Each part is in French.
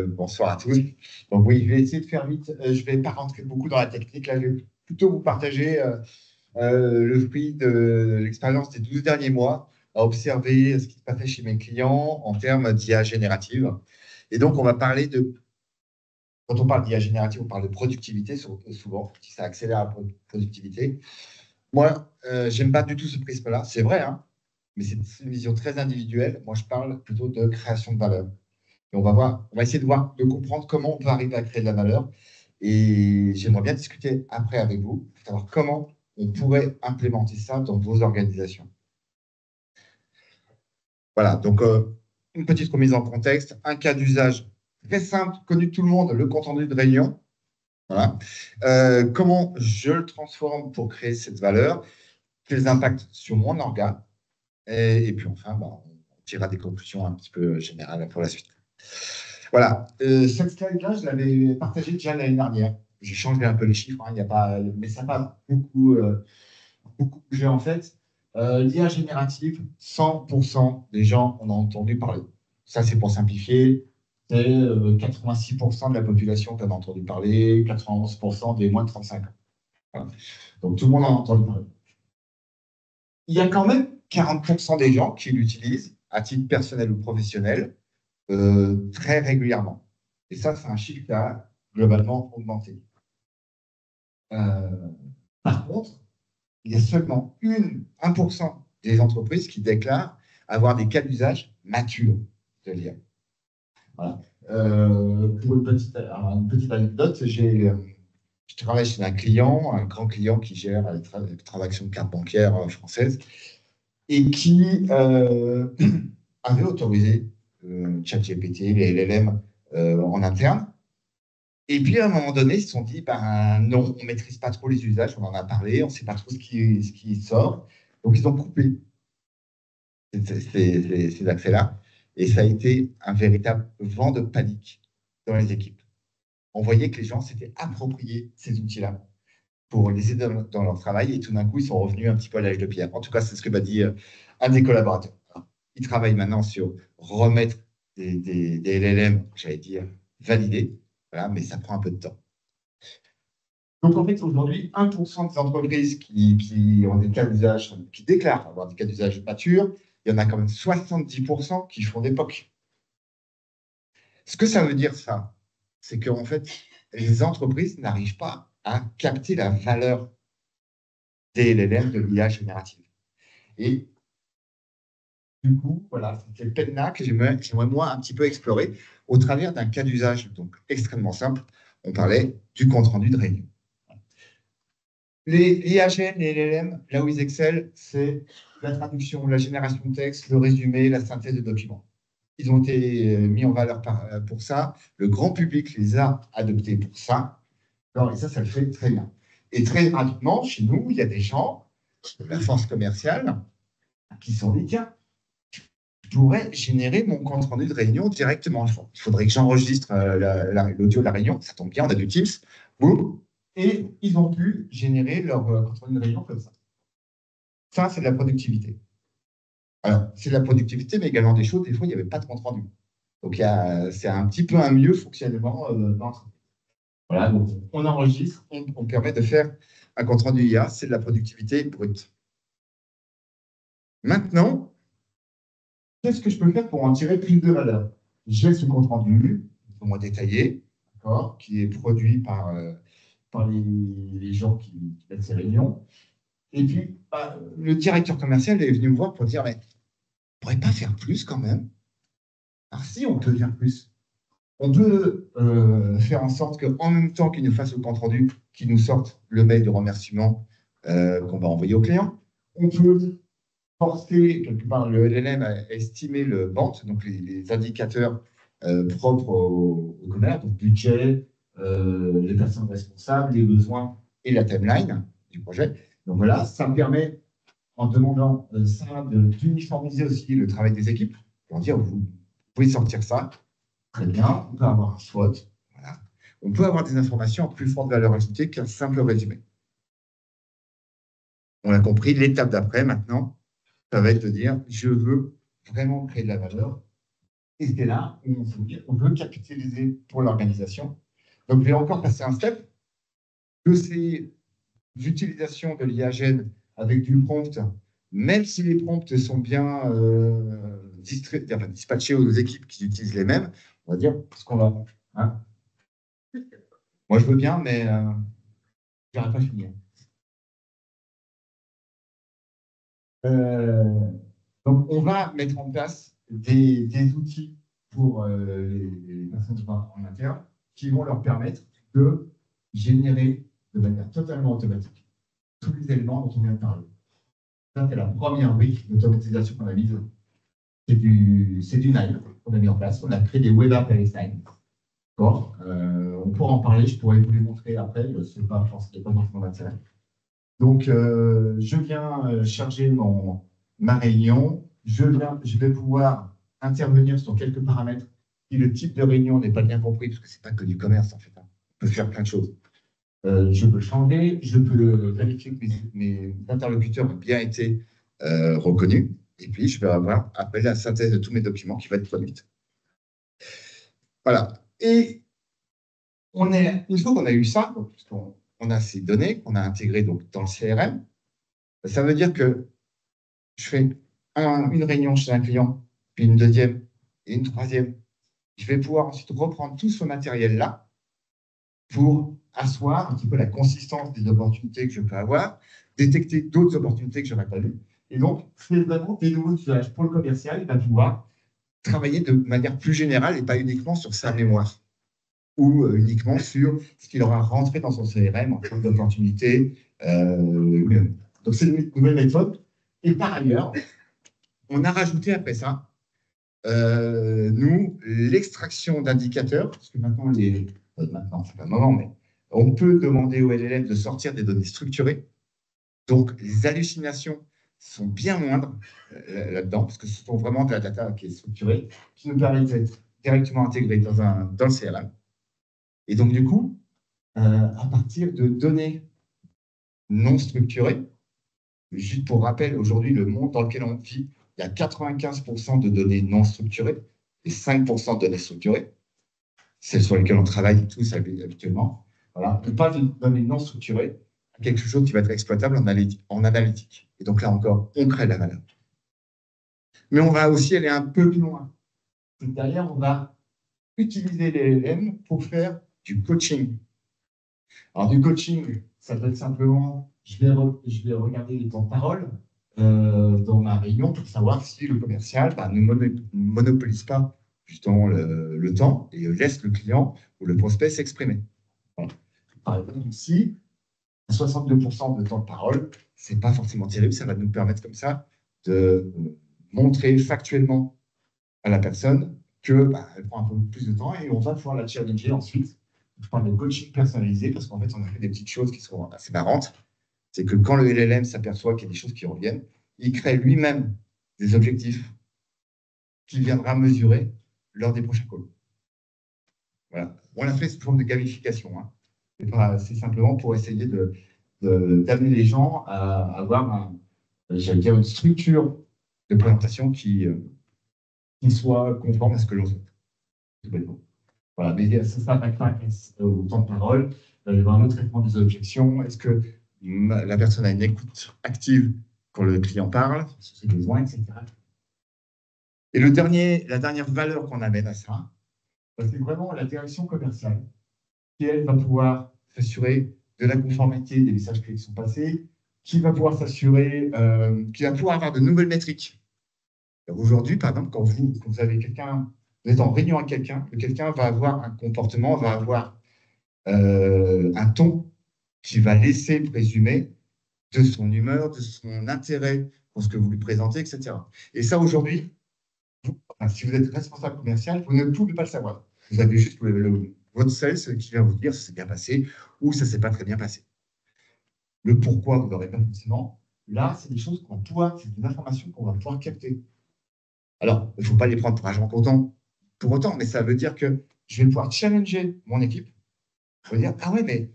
Bonsoir à tous. Donc oui, je vais essayer de faire vite. Je ne vais pas rentrer beaucoup dans la technique. Là, je vais plutôt vous partager le fruit de l'expérience des 12 derniers mois à observer ce qui se passait chez mes clients en termes d'IA générative. Et donc, on va parler quand on parle d'IA générative, on parle de productivité souvent, si ça accélère la productivité. Moi, j'aime pas du tout ce prisme-là. C'est vrai, hein, mais c'est une vision très individuelle. Moi, je parle plutôt de création de valeur. Et on va essayer de comprendre comment on peut arriver à créer de la valeur. Et j'aimerais bien discuter après avec vous, pour savoir comment on pourrait implémenter ça dans vos organisations. Voilà, donc une petite remise en contexte, un cas d'usage très simple, connu de tout le monde, le compte rendu de réunion. Voilà. Comment je le transforme pour créer cette valeur, quels impacts sur mon organe, et puis enfin, on tirera des conclusions un petit peu générales pour la suite. Voilà, cette slide-là, je l'avais partagée déjà l'année dernière. J'ai changé un peu les chiffres, hein, y a pas, mais ça n'a pas beaucoup bougé en fait. L'IA générative, 100% des gens en ont entendu parler. Ça, c'est pour simplifier. C'est 86% de la population qui en a entendu parler, 91% des moins de 35 ans. Voilà. Donc, tout le monde en a entendu parler. Il y a quand même 40% des gens qui l'utilisent à titre personnel ou professionnel très régulièrement. Et ça, c'est un chiffre qui a globalement augmenté. Par contre, il y a seulement 1% des entreprises qui déclarent avoir des cas d'usage matures de l'IA. Voilà. Pour une petite anecdote, je travaille chez un client, un grand client qui gère les transactions de cartes bancaires françaises et qui avait autorisé ChatGPT, les LLM en interne. Et puis, à un moment donné, ils se sont dit, non, on ne maîtrise pas trop les usages, on en a parlé, on ne sait pas trop ce qui sort. Donc, ils ont coupé ces accès-là. Et ça a été un véritable vent de panique dans les équipes. On voyait que les gens s'étaient appropriés ces outils-là pour les aider dans leur travail. Et tout d'un coup, ils sont revenus un petit peu à l'âge de pierre. En tout cas, c'est ce que m'a dit un des collaborateurs. Alors, ils travaillent maintenant sur remettre des LLM, j'allais dire, validés. Voilà, mais ça prend un peu de temps. Donc, en fait, aujourd'hui, 1% des entreprises qui ont des cas d'usage, qui déclarent avoir des cas d'usage matures, il y en a quand même 70% qui font des POC. Ce que ça veut dire, ça, c'est qu'en fait, les entreprises n'arrivent pas à capter la valeur des LLM de l'IA générative. Et du coup, voilà, c'est le peine-là que j'aimerais, moi, un petit peu explorer au travers d'un cas d'usage donc extrêmement simple. On parlait du compte-rendu de réunion. Les IAGN et LLM, là où ils excellent, c'est la traduction, la génération de texte, le résumé, la synthèse de documents. Ils ont été mis en valeur pour ça. Le grand public les a adoptés pour ça. Alors, et ça le fait très bien. Et très rapidement, chez nous, il y a des gens de la force commerciale qui sont dit, tiens, je pourrais générer mon compte rendu de réunion directement. Il faudrait que j'enregistre l'audio de la réunion. Ça tombe bien, on a du Teams. Boum. Et ils ont pu générer leur compte rendu de réunion comme ça. Ça, c'est de la productivité. Alors, c'est de la productivité, mais également des choses, des fois, il n'y avait pas de compte rendu. Donc, c'est un petit peu un mieux fonctionnement d'entreprise. Voilà, donc on enregistre, on permet de faire un compte rendu IA, c'est de la productivité brute. Maintenant, qu'est-ce que je peux faire pour en tirer plus de valeur? J'ai ce compte rendu, au moins détaillé, qui est produit par les gens qui mettent ces réunions. Et puis, le directeur commercial est venu me voir pour dire, mais on ne pourrait pas faire plus quand même? Alors si, on peut faire plus. On peut faire en sorte qu'en même temps qu'il nous fasse le compte rendu, qu'il nous sorte le mail de remerciement qu'on va envoyer au client. On peut forcer quelque part le LLM à estimer le BANT, donc les indicateurs propres au commerce, donc budget, les personnes responsables, les besoins et la timeline du projet. Donc voilà, ça me permet, en demandant ça, d'uniformiser aussi le travail des équipes, pour dire, vous pouvez sortir ça. Très bien, on peut avoir un SWOT. Voilà. On peut avoir des informations en plus forte valeur ajoutée qu'un simple résumé. On l'a compris, l'étape d'après, maintenant, ça va être de dire, je veux vraiment créer de la valeur. Et c'est là où on se dit, on veut capitaliser pour l'organisation. Donc, je vais encore passer un step, que c'est l'utilisation de l'IAGEN avec du prompt, même si les prompts sont bien dispatchés aux équipes qui utilisent les mêmes, on va dire, parce qu'on va. Hein, moi, je veux bien, mais je n'arrive pas à finir. Donc, on va mettre en place des outils pour les personnes en interne qui vont leur permettre de générer de manière totalement automatique tous les éléments dont on vient de parler. Ça, c'est la première brique d'automatisation qu'on a mise. C'est du Nine qu'on a mis en place. On a créé des web apps avec Nine. On pourra en parler, je pourrais vous les montrer après, ce n'est pas forcément d'intérêt. Donc, je viens charger ma réunion. Je vais pouvoir intervenir sur quelques paramètres si le type de réunion n'est pas bien compris, parce que ce n'est pas que du commerce, en fait. On peut faire plein de choses. Je peux changer, je peux vérifier que mes interlocuteurs ont bien été reconnus. Et puis, je vais avoir après la synthèse de tous mes documents qui va être produite. Voilà. Et une fois qu'on a eu ça, on a ces données qu'on a intégrées donc, dans le CRM, ça veut dire que je fais une réunion chez un client, puis une deuxième et une troisième. Je vais pouvoir ensuite reprendre tout ce matériel-là pour asseoir un petit peu la consistance des opportunités que je peux avoir, détecter d'autres opportunités que je n'aurais pas vues. Et donc, c'est vraiment des nouveaux usages pour le commercial. Il va pouvoir travailler de manière plus générale et pas uniquement sur sa mémoire ou uniquement sur ce qu'il aura rentré dans son CRM en termes d'opportunités. Donc, c'est une nouvelle méthode. Et par ailleurs, on a rajouté après ça, nous, l'extraction d'indicateurs, parce que maintenant, maintenant, c'est pas le moment, mais on peut demander au LLM de sortir des données structurées. Donc, les hallucinations sont bien moindres là-dedans, parce que ce sont vraiment de la data qui est structurée, qui nous permet d'être directement intégrée dans le CRM. Et donc, du coup, à partir de données non structurées, juste pour rappel, aujourd'hui, le monde dans lequel on vit, il y a 95% de données non structurées et 5% de données structurées, celles sur lesquelles on travaille tous habituellement. Voilà. On passe de données non structurées à quelque chose qui va être exploitable en analytique. Et donc là encore, on crée de la valeur. Mais on va aussi aller un peu plus loin. Derrière, on va utiliser les LLM pour faire du coaching. Alors, du coaching, ça peut être simplement, je vais regarder les temps de parole dans ma réunion pour savoir si le commercial ne monopolise pas justement le temps et laisse le client ou le prospect s'exprimer. Voilà. Par exemple, ici, 62% de temps de parole, ce n'est pas forcément terrible, ça va nous permettre comme ça de montrer factuellement à la personne qu'elle prend un peu plus de temps et on va pouvoir la challenger ensuite. Je parle de coaching personnalisé parce qu'en fait, on a fait des petites choses qui sont assez marrantes. C'est que quand le LLM s'aperçoit qu'il y a des choses qui reviennent, il crée lui-même des objectifs qu'il viendra mesurer lors des prochains calls. Voilà. On a fait sous forme de gamification. Hein. C'est simplement pour essayer d'amener les gens à avoir une structure de présentation qui soit conforme à ce que l'on souhaite. Tout bêtement. Voilà, mais ça s'attaque pas au temps de parole. Il va y avoir un autre traitement des objections. Est-ce que la personne a une écoute active quand le client parle, sur ses besoins, etc. Et la dernière valeur qu'on amène à ça, c'est vraiment la direction commerciale, qui, elle, va pouvoir s'assurer de la conformité des messages qui sont passés, qui va pouvoir s'assurer, qui va pouvoir avoir de nouvelles métriques. Aujourd'hui, par exemple, quand vous avez quelqu'un, vous êtes en réunion avec quelqu'un va avoir un comportement, va avoir un ton qui va laisser présumer de son humeur, de son intérêt pour ce que vous lui présentez, etc. Et ça, aujourd'hui, si vous êtes responsable commercial, vous ne pouvez pas le savoir. Vous avez juste votre sales qui vient vous dire si c'est bien passé ou ça ne s'est pas très bien passé. Le pourquoi, vous n'aurez pas forcément. Là, c'est des choses c'est des informations qu'on va pouvoir capter. Alors, il ne faut pas les prendre pour argent comptant pour autant, mais ça veut dire que je vais pouvoir challenger mon équipe. Je vais dire, ah ouais, mais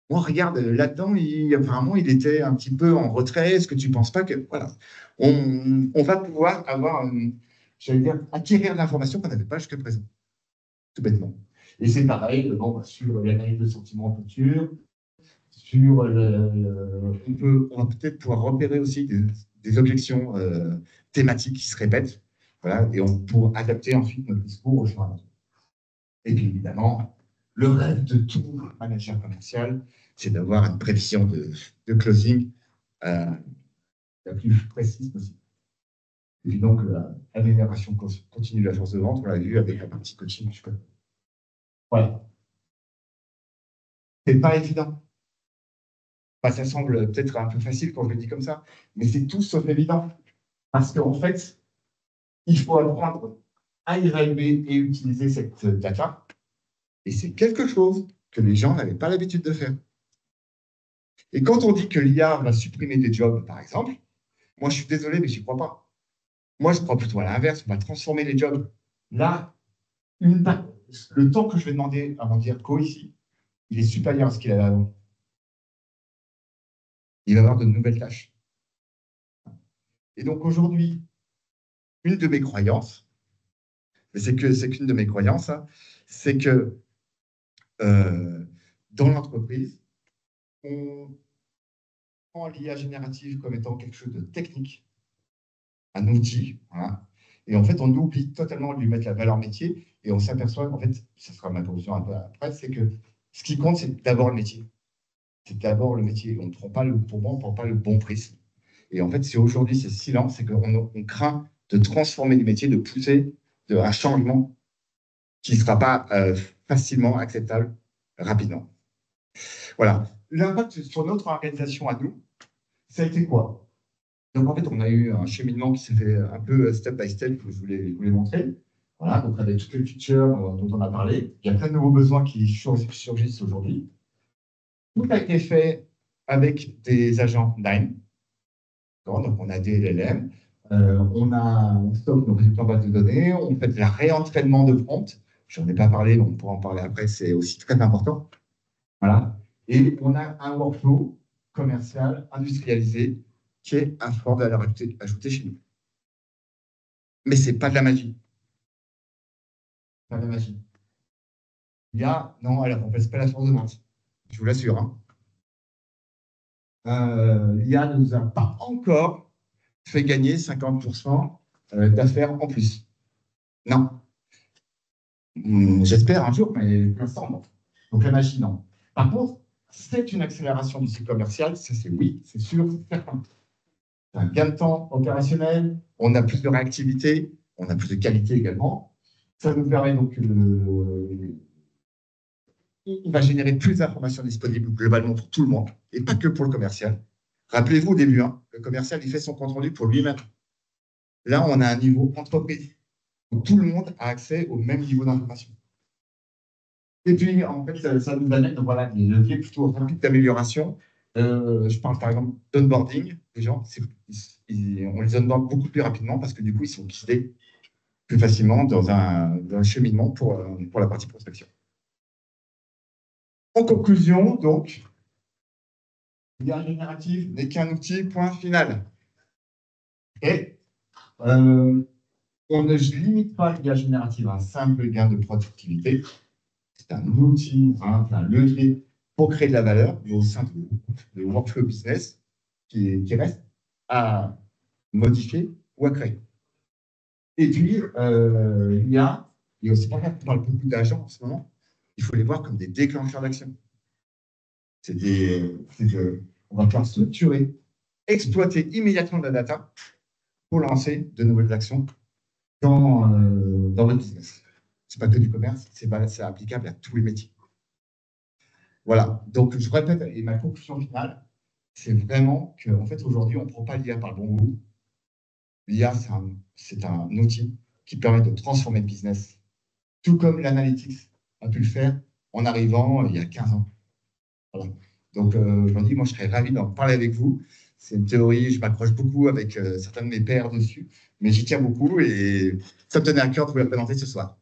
moi, regarde, là-dedans, apparemment, il était un petit peu en retrait. Est-ce que tu ne penses pas que... Voilà. On va pouvoir avoir j'allais dire, acquérir l'information qu'on n'avait pas jusqu'à présent, tout bêtement. Et c'est pareil bon, sur l'analyse de sentiments futurs, sur on va peut-être pouvoir repérer aussi des objections thématiques qui se répètent, voilà, et pour adapter ensuite notre discours au fur et à mesure. Et puis évidemment, le rêve de tout manager commercial, c'est d'avoir une prévision de closing la plus précise possible. Et puis donc, l'amélioration continue de la force de vente, on l'a vu avec la partie coaching. Voilà. C'est pas évident. Enfin, ça semble peut-être un peu facile quand je le dis comme ça, mais c'est tout sauf évident. Parce qu'en fait, il faut apprendre à évaluer et utiliser cette data. Et c'est quelque chose que les gens n'avaient pas l'habitude de faire. Et quand on dit que l'IA va supprimer des jobs, par exemple, moi, je suis désolé, mais je n'y crois pas. Moi, je crois plutôt à l'inverse, on va transformer les jobs. Là, le temps que je vais demander à mon DIRCO ici, il est supérieur à ce qu'il avait avant. Il va avoir de nouvelles tâches. Et donc, aujourd'hui, une de mes croyances, c'est qu'une de mes croyances, hein, c'est que dans l'entreprise, on prend l'IA générative comme étant quelque chose de technique, un outil, voilà. Et en fait, on oublie totalement de lui mettre la valeur métier et on s'aperçoit qu'en fait, ça sera ma conclusion un peu après, c'est que ce qui compte, c'est d'abord le métier. C'est d'abord le métier. On ne prend pas pour moi, on ne prend pas le bon prisme. Et en fait, si aujourd'hui c'est silence, c'est qu'on craint de transformer les métiers, de pousser un changement qui ne sera pas facilement acceptable rapidement. Voilà. L'impact sur notre organisation à nous, ça a été quoi? Donc, en fait, on a eu un cheminement qui s'est fait un peu step by step que je voulais montrer. Voilà, donc avec toutes les features dont on a parlé. Il y a plein de nouveaux besoins qui surgissent aujourd'hui. Tout a été fait avec des agents Nine. Donc, on a des LLM. On stocke nos résultats en base de données. On fait de la réentraînement de prompt. Je n'en ai pas parlé, mais on pourra en parler après. C'est aussi très important. Voilà. Et on a un workflow commercial, industrialisé, qui est un fort valeur ajoutée chez nous. Mais ce n'est pas de la magie. Pas de la magie. Non, alors on ne fait pas la force de vente. Je vous l'assure. L'IA ne nous a pas encore fait gagner 50% d'affaires en plus. Non. J'espère un jour, mais pour l'instant, non. Donc la magie, non. Par contre, c'est une accélération du cycle commercial, ça c'est oui, c'est sûr, c'est certain. C'est un gain de temps opérationnel, on a plus de réactivité, on a plus de qualité également. Ça nous permet donc il va générer plus d'informations disponibles globalement pour tout le monde, et pas que pour le commercial. Rappelez-vous au début, le commercial, il fait son compte rendu pour lui-même. Là, on a un niveau entreprise, où tout le monde a accès au même niveau d'information. Et puis, en fait, ça nous amène voilà, des leviers plutôt rapides d'amélioration. Je parle par exemple d'onboarding. Les gens, on les onboard beaucoup plus rapidement parce que du coup, ils sont guidés plus facilement dans un cheminement pour la partie prospection. En conclusion, donc, l'IA générative n'est qu'un outil, point final. Et on ne limite pas l'IA générative à un simple gain de productivité. C'est un outil, un levier pour créer de la valeur au sein de workflow business qui reste à modifier ou à créer. Et puis, il y a aussi, on parle beaucoup d'agents en ce moment, il faut les voir comme des déclencheurs d'action. On va pouvoir structurer, exploiter immédiatement de la data pour lancer de nouvelles actions dans votre business. Ce n'est pas que du commerce, c'est applicable à tous les métiers. Voilà, donc je répète, et ma conclusion finale, c'est vraiment qu'en fait, aujourd'hui, on ne prend pas l'IA par le bon bout. L'IA, c'est un outil qui permet de transformer le business, tout comme l'analytics a pu le faire en arrivant il y a 15 ans. Voilà. Donc, je me dis, moi, je serais ravi d'en parler avec vous. C'est une théorie, je m'accroche beaucoup avec certains de mes pairs dessus, mais j'y tiens beaucoup et ça me tenait à cœur de vous la présenter ce soir.